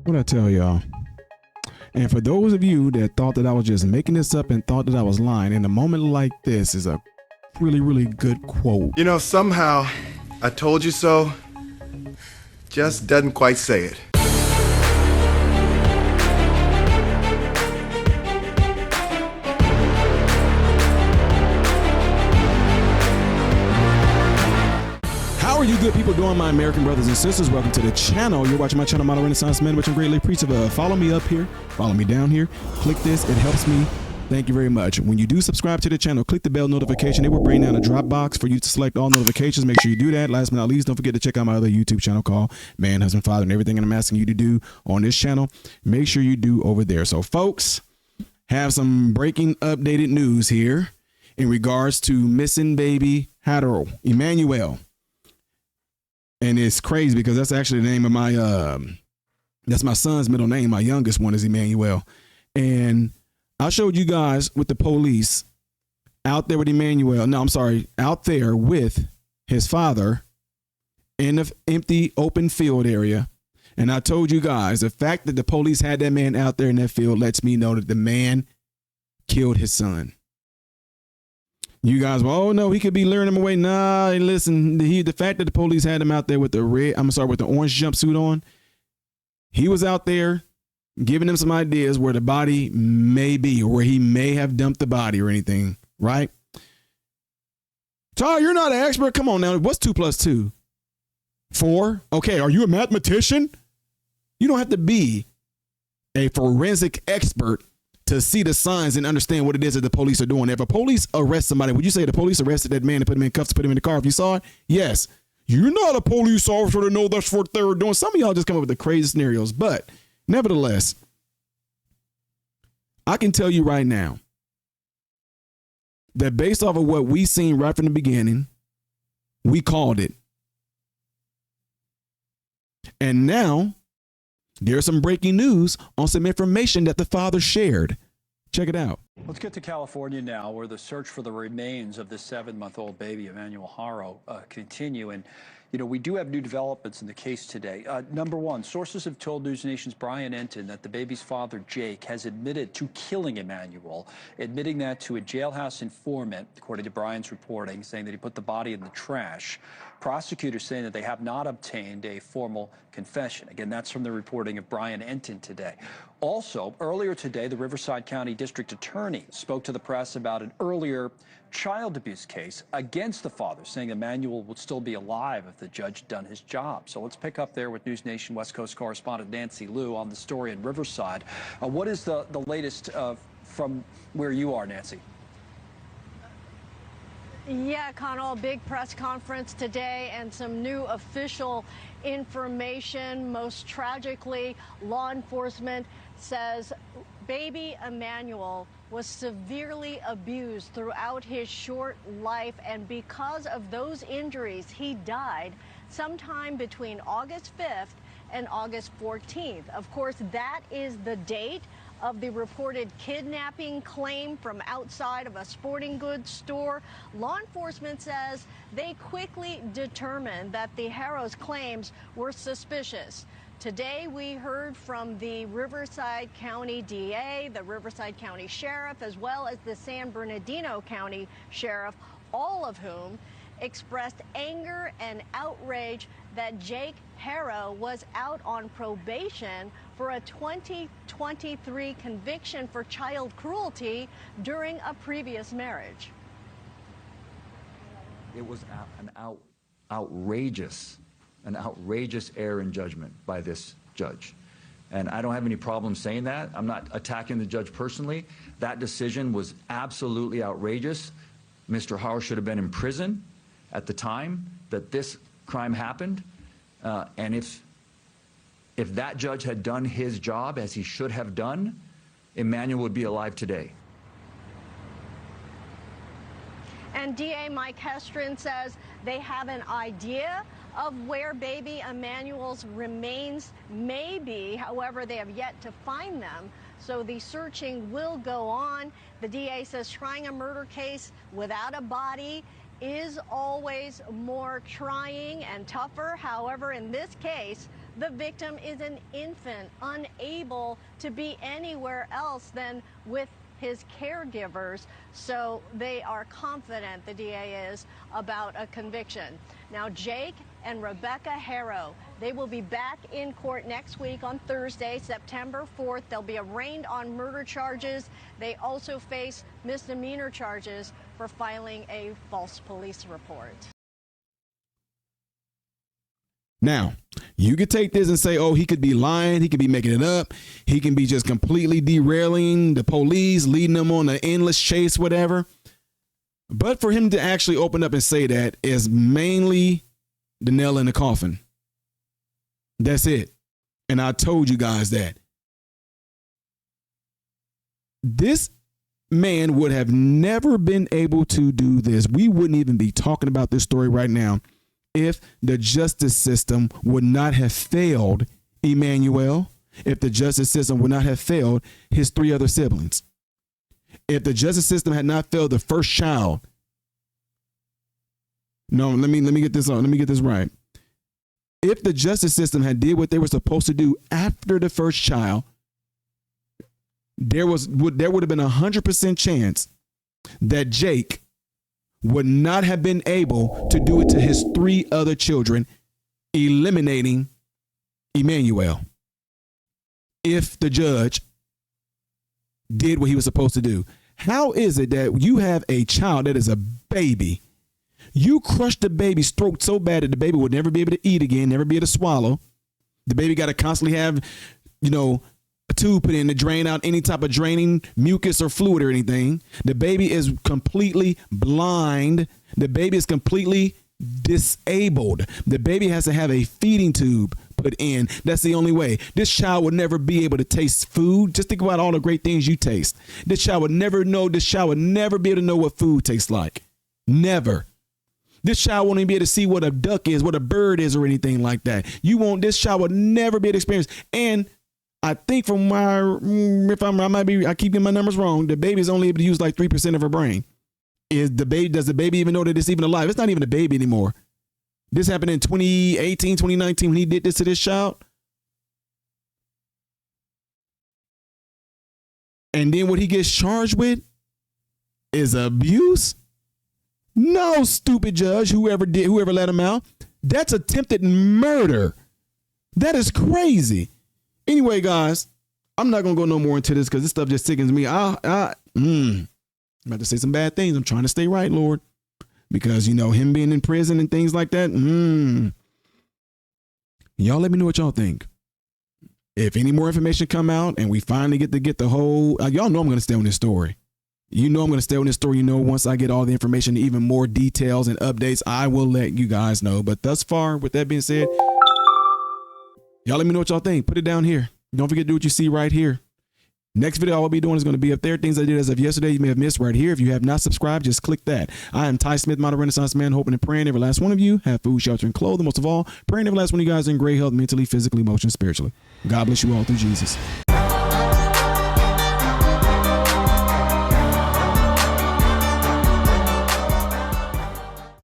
What I tell y'all? And for those of you that thought that I was just making this up and thought that I was lying, in a moment like this is a really, really good quote. You know, somehow, I told you so just doesn't quite say it. How are you good people doing, my American brothers and sisters? Welcome to the channel. You're watching my channel, Model Renaissance Man, which I'm greatly appreciative of. Follow me up here. Follow me down here. Click this. It helps me. Thank you very much. When you do subscribe to the channel, click the bell notification. It will bring down a drop box for you to select all notifications. Make sure you do that. Last but not least, don't forget to check out my other YouTube channel called Man, Husband, Father, and everything I'm asking you to do on this channel. Make sure you do over there. So, folks, have some breaking updated news here in regards to missing baby Harold, Emmanuel. And it's crazy because that's actually the name of my, that's my son's middle name. My youngest one is Emmanuel. And I showed you guys with the police out there with Emmanuel. No, I'm sorry. Out there with his father in the empty open field area. And I told you guys the fact that the police had that man out there in that field lets me know that the man killed his son. You guys, well, oh no, he could be luring him away. Nah, listen, the fact that the police had him out there with the with the orange jumpsuit on, he was out there giving them some ideas where the body may be, or where he may have dumped the body or anything, right? Ty, you're not an expert. Come on now. What's 2 + 2? 4? Okay, are you a mathematician? You don't have to be a forensic expert to see the signs and understand what it is that the police are doing. If a police arrest somebody, would you say the police arrested that man and put him in cuffs, put him in the car if you saw it? Yes. You're not a police officer to know that's what they were doing. Some of y'all just come up with the crazy scenarios, but nevertheless, I can tell you right now that based off of what we seen right from the beginning, we called it. And now there's some breaking news on some information that the father shared. Check it out. Let's get to California now, where the search for the remains of the 7-month-old baby, Emmanuel Haro, continue. And, you know, we do have new developments in the case today. Number one, sources have told News Nation's Brian Enton that the baby's father, Jake, has admitted to killing Emmanuel, admitting that to a jailhouse informant, according to Brian's reporting, saying that he put the body in the trash. Prosecutors saying that they have not obtained a formal confession. Again, that's from the reporting of Brian Enton today. Also, earlier today, the Riverside County District Attorney spoke to the press about an earlier child abuse case against the father, saying Emmanuel would still be alive if the judge had done his job. So let's pick up there with News Nation West Coast correspondent Nancy Liu on the story in Riverside. What is the latest from where you are, Nancy? Yeah, Connell, a big press conference today and some new official information. Most tragically, law enforcement says baby Emmanuel was severely abused throughout his short life, and because of those injuries, he died sometime between August 5th and August 14th. Of course, that is the date of the reported kidnapping claim from outside of a sporting goods store. Law enforcement says they quickly determined that the Haro's claims were suspicious. Today, we heard from the Riverside County DA, the Riverside County Sheriff, as well as the San Bernardino County Sheriff, all of whom expressed anger and outrage that Jake Haro was out on probation for a 2023 conviction for child cruelty during a previous marriage. It was an outrageous error in judgment by this judge. And I don't have any problem saying that. I'm not attacking the judge personally. That decision was absolutely outrageous. Mr. Haro should have been in prison at the time that this crime happened. And if that judge had done his job as he should have done, Emmanuel would be alive today. And DA Mike Hestrin says they have an idea of where baby Emmanuel's remains may be. However, they have yet to find them. So the searching will go on. The DA says trying a murder case without a body is always more trying and tougher. However, in this case, the victim is an infant, unable to be anywhere else than with his caregivers, so they are confident, the DA is, about a conviction. Now, Jake and Rebecca Harrow, they will be back in court next week on Thursday, September 4th. They'll be arraigned on murder charges. They also face misdemeanor charges for filing a false police report. Now, you could take this and say, oh, he could be lying. He could be making it up. He can be just completely derailing the police, leading them on an endless chase, whatever. But for him to actually open up and say that is mainly the nail in the coffin. That's it. And I told you guys that. This man would have never been able to do this. We wouldn't even be talking about this story right now if the justice system would not have failed Emmanuel, if the justice system would not have failed his 3 other siblings, if the justice system had not failed the first child. No, let me get this on. Let me get this right. If the justice system had did what they were supposed to do after the first child, there would have been 100% chance that Jake would not have been able to do it to his 3 other children, eliminating Emmanuel, if the judge did what he was supposed to do. How is it that you have a child that is a baby? You crushed the baby's throat so bad that the baby would never be able to eat again, never be able to swallow. The baby got to constantly have, a tube put in to drain out any type of draining mucus or fluid or anything. The baby is completely blind. The baby is completely disabled. The baby has to have a feeding tube put in. That's the only way. This child would never be able to taste food. Just think about all the great things you taste. This child would never be able to know what food tastes like. Never. This child won't even be able to see what a duck is, what a bird is, or anything like that. This child would never be able to experience. And I think from I keep getting my numbers wrong, the baby is only able to use like 3% of her brain. Does the baby even know that it's even alive? It's not even a baby anymore. This happened in 2018, 2019 when he did this to this child. And then what he gets charged with is abuse. No, stupid judge, whoever let him out. That's attempted murder. That is crazy. Anyway, guys, I'm not going to go no more into this because this stuff just sickens me. I'm about to say some bad things. I'm trying to stay right, Lord, because, him being in prison and things like that. Y'all let me know what y'all think. If any more information come out and we finally get the whole, y'all know I'm going to stay on this story. I'm going to stay on this story. Once I get all the information, even more details and updates, I will let you guys know. But thus far, with that being said, y'all let me know what y'all think. Put it down here. Don't forget to do what you see right here. Next video I'll be doing is going to be up there. Things I did as of yesterday you may have missed right here. If you have not subscribed, just click that. I am Ty Smith, Model Renaissance Man, hoping and praying every last one of you have food, shelter, and clothing. Most of all, praying every last one of you guys in great health, mentally, physically, emotionally, spiritually. God bless you all through Jesus.